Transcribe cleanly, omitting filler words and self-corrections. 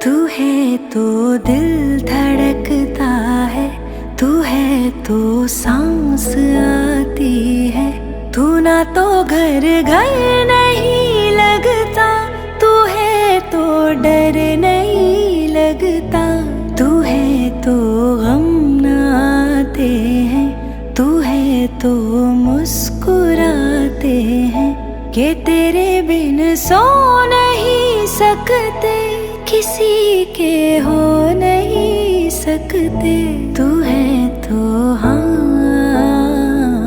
तू है तो दिल धड़कता है, तू है तो सांस आती है। तू ना तो घर घर नहीं लगता, तू है तो डर नहीं लगता। तू है तो गम न आते हैं, तू है तो मुस्कुराते हैं। कि तेरे बिन सो नहीं सकते, किसी के हो नहीं सकते।